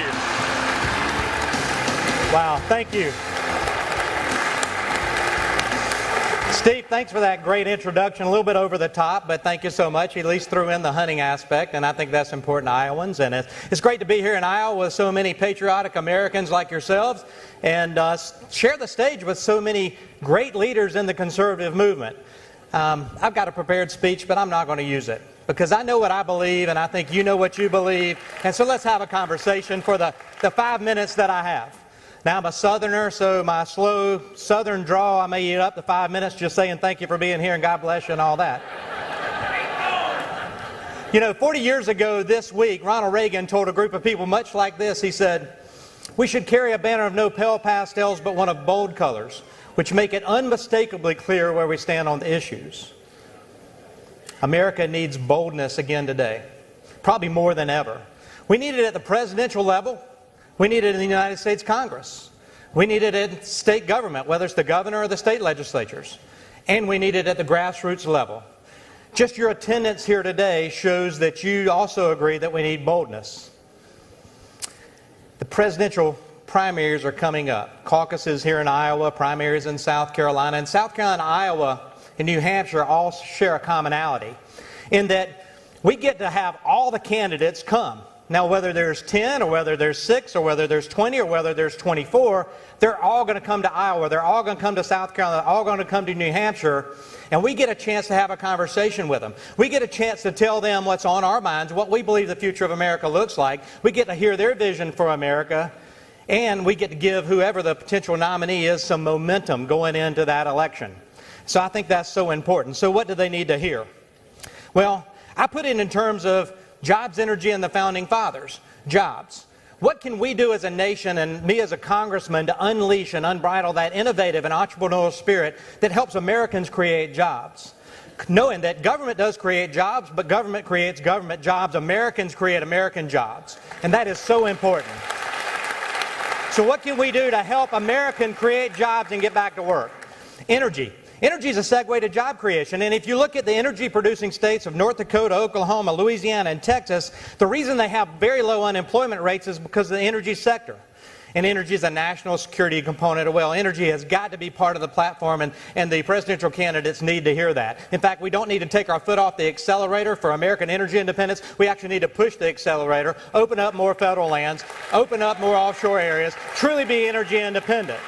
you. Wow, thank you. Steve, thanks for that great introduction. A little bit over the top, but thank you so much. He at least threw in the hunting aspect, and I think that's important to Iowans. And it's great to be here in Iowa with so many patriotic Americans like yourselves and share the stage with so many great leaders in the conservative movement. I've got a prepared speech, but I'm not going to use it because I know what I believe, and I think you know what you believe. And so let's have a conversation for the 5 minutes that I have. Now, I'm a Southerner, so my slow Southern drawl, I may eat up to 5 minutes just saying thank you for being here and God bless you and all that. You know, 40 years ago this week, Ronald Reagan told a group of people much like this. He said, "We should carry a banner of no pale pastels but one of bold colors, which make it unmistakably clear where we stand on the issues." America needs boldness again today, probably more than ever. We need it at the presidential level. We need it in the United States Congress. We need it in state government, whether it's the governor or the state legislatures. And we need it at the grassroots level. Just your attendance here today shows that you also agree that we need boldness. The presidential primaries are coming up. Caucuses here in Iowa, primaries in South Carolina. And South Carolina, Iowa, and New Hampshire all share a commonality in that we get to have all the candidates come. Now, whether there's 10 or whether there's 6 or whether there's 20 or whether there's 24, they're all going to come to Iowa. They're all going to come to South Carolina. They're all going to come to New Hampshire. And we get a chance to have a conversation with them. We get a chance to tell them what's on our minds, what we believe the future of America looks like. We get to hear their vision for America. And we get to give whoever the potential nominee is some momentum going into that election. So I think that's so important. So what do they need to hear? Well, I put it in terms of jobs, energy, and the Founding Fathers. Jobs. What can we do as a nation and me as a congressman to unleash and unbridle that innovative and entrepreneurial spirit that helps Americans create jobs? Knowing that government does create jobs, but government creates government jobs. Americans create American jobs. And that is so important. So what can we do to help Americans create jobs and get back to work? Energy. Energy is a segue to job creation, and if you look at the energy-producing states of North Dakota, Oklahoma, Louisiana, and Texas, the reason they have very low unemployment rates is because of the energy sector. And energy is a national security component as well. Energy has got to be part of the platform, and the presidential candidates need to hear that. In fact, we don't need to take our foot off the accelerator for American energy independence. We actually need to push the accelerator, open up more federal lands, open up more offshore areas, truly be energy independent.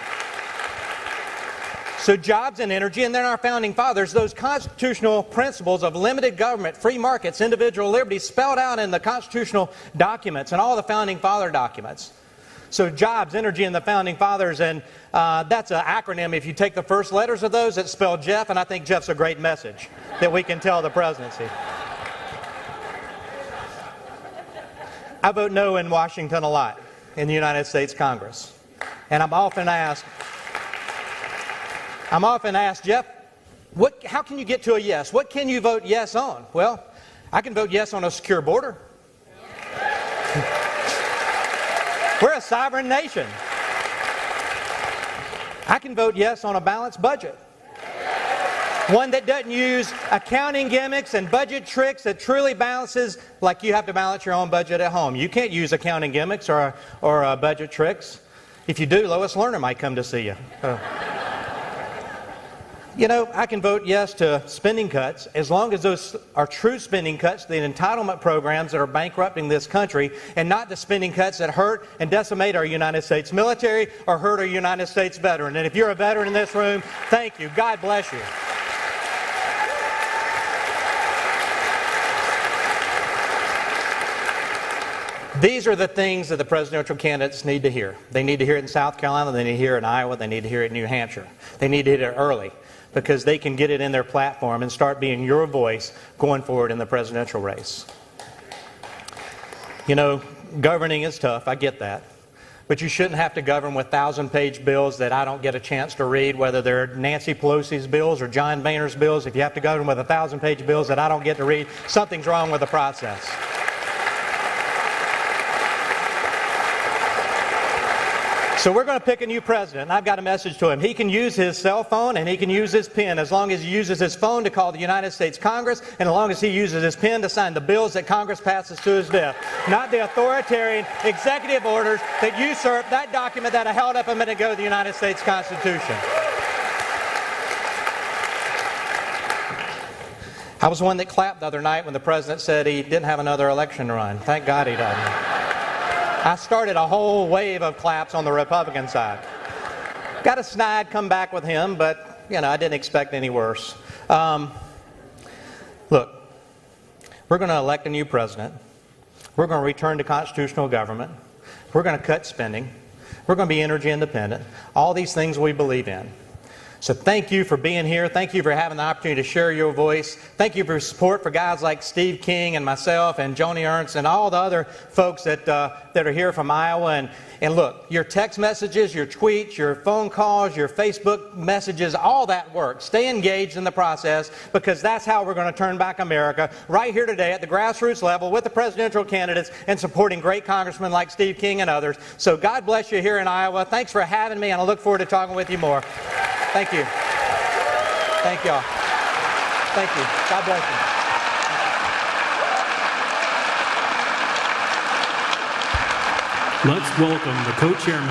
So jobs and energy, and then our Founding Fathers, those constitutional principles of limited government, free markets, individual liberty, spelled out in the constitutional documents and all the Founding Father documents. So jobs, energy, and the Founding Fathers, and that's an acronym. If you take the first letters of those, it's spelled Jeff, and I think Jeff's a great message that we can tell the presidency. I vote no in Washington a lot in the United States Congress. And I'm often asked, Jeff, how can you get to a yes? What can you vote yes on? Well, I can vote yes on a secure border. We're a sovereign nation. I can vote yes on a balanced budget. One that doesn't use accounting gimmicks and budget tricks, that truly balances like you have to balance your own budget at home. You can't use accounting gimmicks or budget tricks. If you do, Lois Lerner might come to see you. You know, I can vote yes to spending cuts as long as those are true spending cuts, the entitlement programs that are bankrupting this country, and not the spending cuts that hurt and decimate our United States military or hurt our United States veteran. And if you're a veteran in this room, thank you. God bless you. These are the things that the presidential candidates need to hear. They need to hear it in South Carolina, they need to hear it in Iowa, they need to hear it in New Hampshire. They need to hear it early because they can get it in their platform and start being your voice going forward in the presidential race. You know, governing is tough, I get that. But you shouldn't have to govern with 1,000-page bills that I don't get a chance to read, whether they're Nancy Pelosi's bills or John Boehner's bills. If you have to govern with 1,000-page bills that I don't get to read, something's wrong with the process. So we're going to pick a new president, and I've got a message to him. He can use his cell phone and he can use his pen as long as he uses his phone to call the United States Congress and as long as he uses his pen to sign the bills that Congress passes to his death. Not the authoritarian executive orders that usurp that document that I held up a minute ago, the United States Constitution. I was one that clapped the other night when the president said he didn't have another election to run. Thank God he doesn't. I started a whole wave of claps on the Republican side. Got a snide comeback with him, but, I didn't expect any worse. Look, we're going to elect a new president. We're going to return to constitutional government. We're going to cut spending. We're going to be energy independent. All these things we believe in. So thank you for being here. Thank you for having the opportunity to share your voice. Thank you for your support for guys like Steve King and myself and Joni Ernst and all the other folks that are here from Iowa. And look, your text messages, your tweets, your phone calls, your Facebook messages, all that works. Stay engaged in the process because that's how we're going to turn back America right here today at the grassroots level with the presidential candidates and supporting great congressmen like Steve King and others. So God bless you here in Iowa. Thanks for having me, and I look forward to talking with you more. Thank you. Thank y'all. Thank you. God bless you. Let's welcome the co-chairman.